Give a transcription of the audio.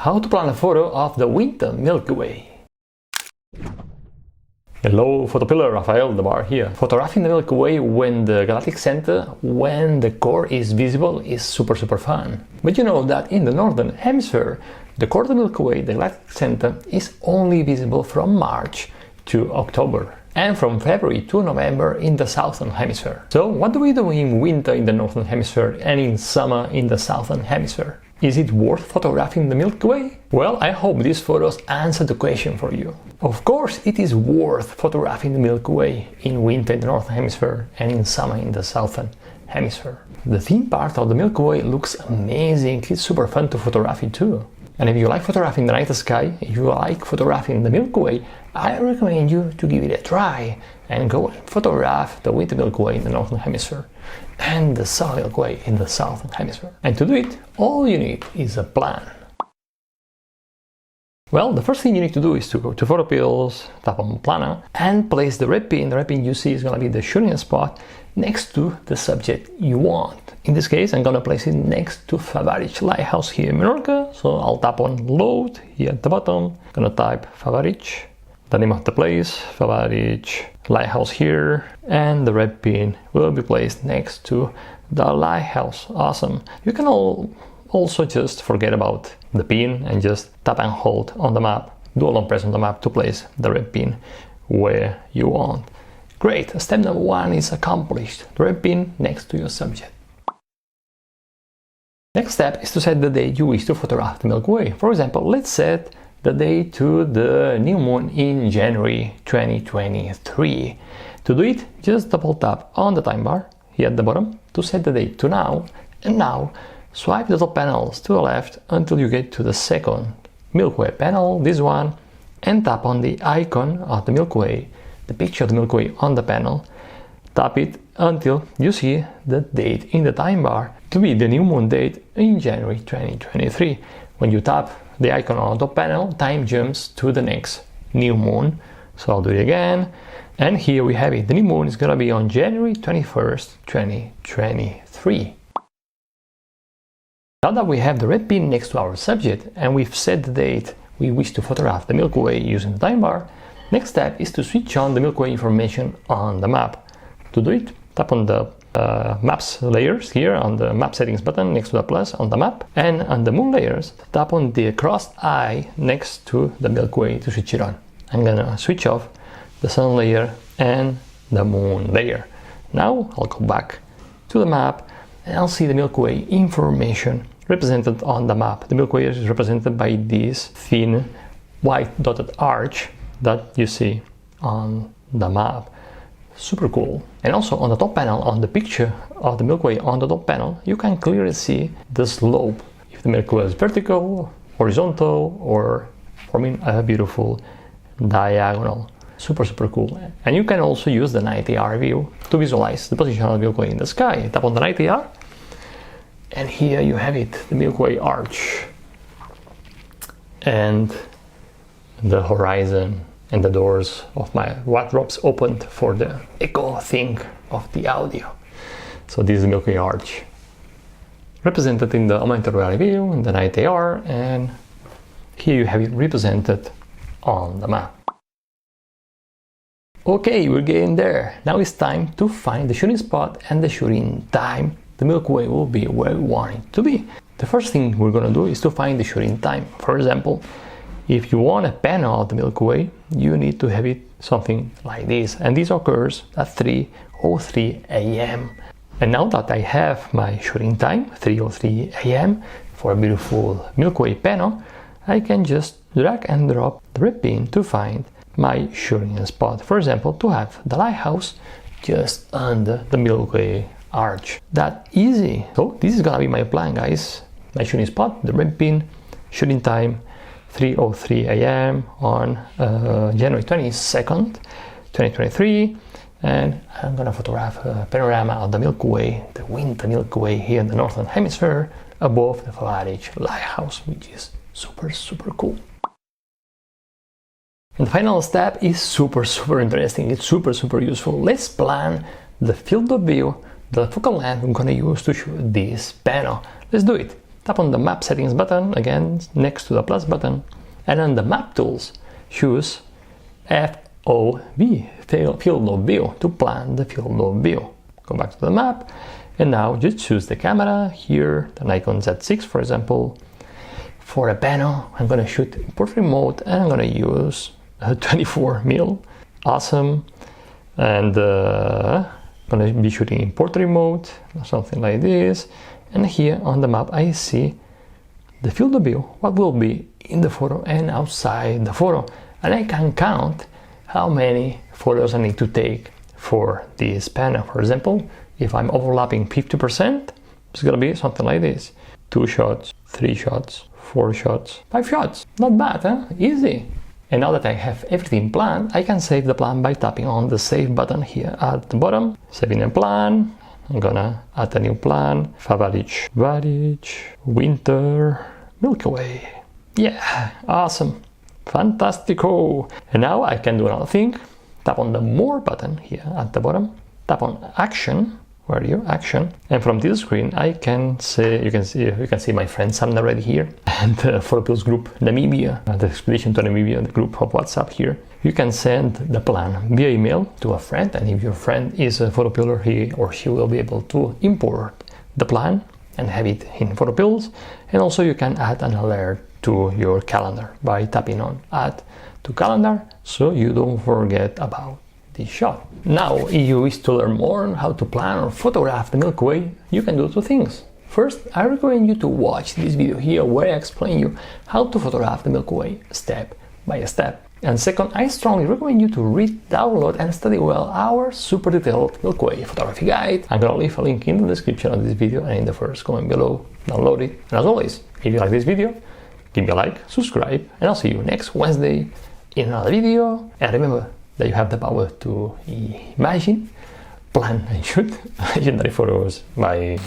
How to plan a photo of the Winter Milky Way. Hello, PhotoPiller, Rafael the Bar here. Photographing the Milky Way when the galactic center, when the core is visible, is super fun. But you know that in the northern hemisphere, the core of the Milky Way, the galactic center, is only visible from March to October, and from February to November in the southern hemisphere. So what do we do in winter in the northern hemisphere and in summer in the southern hemisphere? Is it worth photographing the Milky Way? Well, I hope these photos answer the question for you. Of course, it is worth photographing the Milky Way in winter in the northern hemisphere and in summer in the southern hemisphere. The thin part of the Milky Way looks amazing. It's super fun to photograph it too. And if you like photographing the night sky, if you like photographing the Milky Way, I recommend you to give it a try and go and photograph the Winter Milky Way in the northern hemisphere and the Southern Milky Way in the southern hemisphere. And to do it, all you need is a plan. Well, the first thing you need to do is to go to PhotoPills, tap on Planner, and place the red pin. The red pin you see is going to be the shooting spot next to the subject you want. In this case, I'm going to place it next to Favarich Lighthouse here in Menorca. So I'll tap on Load here at the bottom. I'm going to type Favarich, the name of the place, Favarich Lighthouse here, and the red pin will be placed next to the lighthouse. Awesome. You can also just forget about the pin and just tap and hold on the map, do a long press on the map to place the red pin where you want. Great, step number one is accomplished. The red pin next to your subject. Next step is to set the date you wish to photograph the Milky Way. For example, let's set the date to the new moon in January 2023. To do it, just double tap on the time bar here at the bottom to set the date to now, and now swipe the top panels to the left until you get to the second Milky Way panel, this one, and tap on the icon of the Milky Way, the picture of the Milky Way on the panel. Tap it until you see the date in the time bar to be the new moon date in January 2023. When you tap the icon on the top panel, time jumps to the next new moon. So I'll do it again. And here we have it. The new moon is going to be on January 21st, 2023. Now that we have the red pin next to our subject and we've set the date we wish to photograph the Milky Way using the time bar, next step is to switch on the Milky Way information on the map. To do it, tap on the maps layers here on the map settings button next to the plus on the map, and on the moon layers, tap on the crossed eye next to the Milky Way to switch it on. I'm gonna switch off the sun layer and the moon layer. Now I'll go back to the map and I'll see the Milky Way information represented on the map. The Milky Way is represented by this thin white dotted arch that you see on the map. Super cool. And also on the top panel, on the picture of the Milky Way on the top panel, you can clearly see the slope. If the Milky Way is vertical, horizontal, or forming a beautiful diagonal. Super cool. And you can also use the night AR view to visualize the position of the Milky Way in the sky. Tap on the night AR, and here you have it, the Milky Way arch. And the horizon and the doors of my wardrobes opened for the echo thing of the audio. So this is the Milky Way arch, represented in the augmented reality view, in the night AR, and here you have it represented on the map. Okay, we're getting there. Now it's time to find the shooting spot and the shooting time. The Milky Way will be where we want it to be. The first thing we're gonna do is to find the shooting time. For example, if you want a panel of the Milky Way, you need to have it something like this. And this occurs at 3:03 a.m. And now that I have my shooting time, 3:03 a.m. for a beautiful Milky Way panel, I can just drag and drop the red pin to find my shooting spot. For example, to have the lighthouse just under the Milky Way arch. That easy. So this is gonna be my plan, guys. My shooting spot, the red pin, shooting time, 3:03 a.m. on January 22nd, 2023, and I'm gonna photograph a panorama of the Milky Way, the Winter Milky Way here in the northern hemisphere above the Favarich Lighthouse, which is super cool. And the final step is super interesting. It's super useful. Let's plan the field of view, the focal length I'm gonna use to shoot this panel. Let's do it. tap on the map settings button, again next to the plus button, and on the map tools, choose FOV, field of view, to plan the field of view. Go back to the map, and now just choose the camera here, the Nikon Z6 for example. For a panel, I'm gonna shoot in portrait mode, and I'm gonna use 24mm. Awesome. And gonna be shooting in portrait mode, something like this. And here on the map, I see the field of view, what will be in the photo and outside the photo. And I can count how many photos I need to take for this panel. For example, if I'm overlapping 50%, it's gonna be something like this. 2 shots, 3 shots, 4 shots, 5 shots. Not bad, huh? Easy. And now that I have everything planned, I can save the plan by tapping on the save button here at the bottom. Saving a plan. I'm gonna add a new plan. Favarich, Winter Milky Way. Yeah, awesome. Fantastico. And now I can do another thing. Tap on the more button here at the bottom. Tap on action. Where are you? Action. And from this screen, I can say, you can see my friend Sam already here, and the PhotoPills group Namibia, the expedition to Namibia, the group of WhatsApp here. You can send the plan via email to a friend, and if your friend is a PhotoPiller, he or she will be able to import the plan and have it in PhotoPills. And also you can add an alert to your calendar by tapping on Add to Calendar, so you don't forget about this shot. Now, if you wish to learn more on how to plan or photograph the Milky Way, you can do 2 things. First, I recommend you to watch this video here where I explain you how to photograph the Milky Way step by step. And second, I strongly recommend you to read, download and study well our super detailed Milky Way photography guide. I'm gonna leave a link in the description of this video and in the first comment below. Download it. And as always, if you like this video, give me a like, subscribe, and I'll see you next Wednesday in another video. And remember that you have the power to imagine, plan and shoot legendary photos. Bye.